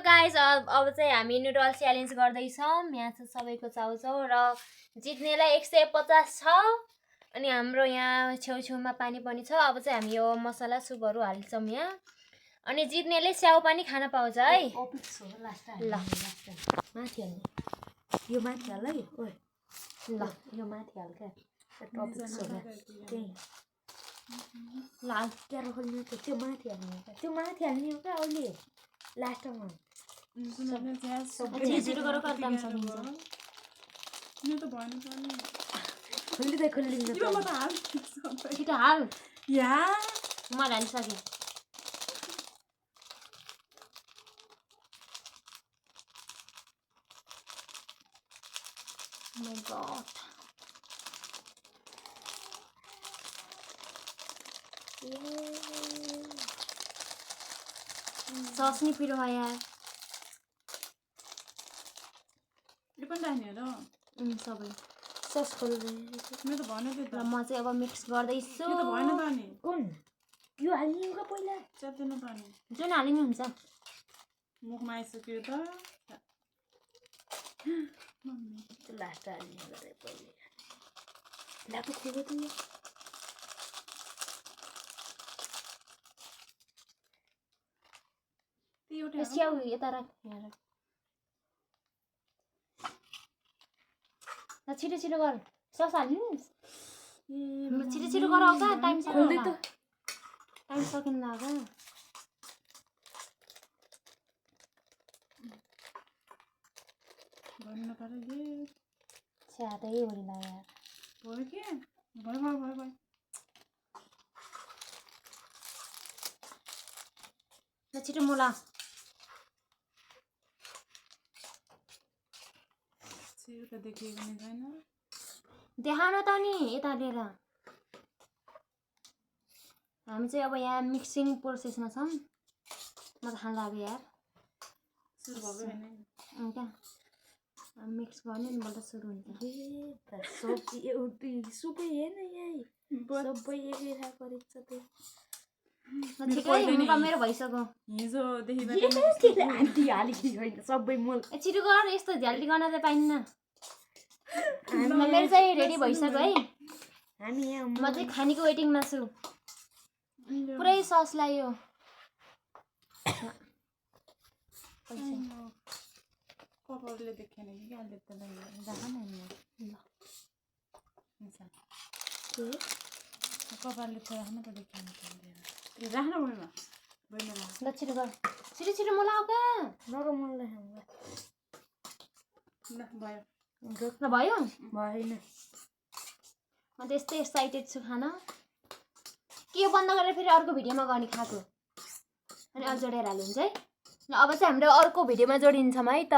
Guys अब चाहिँ हामी नुडल्स च्यालेन्ज गर्दैछौँ। यहाँ चाहिँ सबैको चाउचाउ र जित्नेलाई 150 छ। अनि हाम्रो यहाँ छेउछेउमा पानी पनि छ। अब चाहिँ हामी यो मसला सुपहरू हाल्छौँ यहाँ। अनि जित्नेले स्याउ पनि खान पाउँछ है। ल माथि हाल्ने यो माथि हाल है। ओए ल यो माथि हाल क्या टपिक सोधा त्यही लाल क्यारो खोल्नु त्यो माथि हाल्ने त्यो माथि हाल्ने हो क्या अहिले लास्टमा छिटो गरेर काम सकिन्छ यो त भएन पनि खोल्दै खोल्दिन्छ यो म त हाल छिटो हाल या म हालिसकेँ my god सस नि पिरो भयो यार यो पनि राख्ने हो र सबै सस खोल्दै मेरो त भएन त्यो त म चाहिँ अब मिक्स गर्दैछु यो त भएन त अनि कुन यो हाल्ने हो पहिला च्यात्दैन त अनि जुन हालिनु हुन्छ मुखमा आइसक्यो त लास्ट हाल्ने गरे पहिले लाको खोलो त यो एउटा स्याउ यता राख यहाँ राख ल छिटो छिटो गर सस हाल्नु छिटो छिटो गर आउँछ टाइम सक्दैन टाइम सकिन लाग्यो भन्न पारे के स्यादै भरि लाग्यो भयो के भयो भयो भयो भयो ल छिटो मोला एउटा देखिएको नि छैन देखाउन त नि यता लिएर हामी चाहिँ अब यहाँ मिक्सिङ प्रोसेसमा छौँ म त खान लाग्यो यार सुरु भयो हैन क्या मिक्स गर्ने नि बल्ल सुरु हुन्छ सब्जी एउटै सुपै हेर्न यहाँ सबै एकै गरेको छ त्यो ठिकै हुनु मेरो भइसक्यो हिजोदेखि आन्टी हालेको छैन सबै मोल छिटो गर यस्तो झ्याल्टी गर्न चाहिँ पाइन्न मेरो चाहिँ रेडी भइसक्यो है हामी यहाँ म चाहिँ खानेको वेटिङमा छु पुरै सस लाग्यो कपालले देखेन कि अहिले त राख न के कपालले त राख्न त देखेन राख्न भएन भएन ल छिटो गर छिटो छिटो मलाई आऊ कहाँ नरम मोललाई ल भयो ल भयो भएन म त यस्तै एक्साइटेड छु खान के यो बन्द गरेर फेरि अर्को भिडियोमा गर्ने खाएको अनि अझ जोडेर हाल्नुहुन्छ है ल अब चाहिँ हाम्रो अर्को भिडियोमा जोडिन्छौँ है त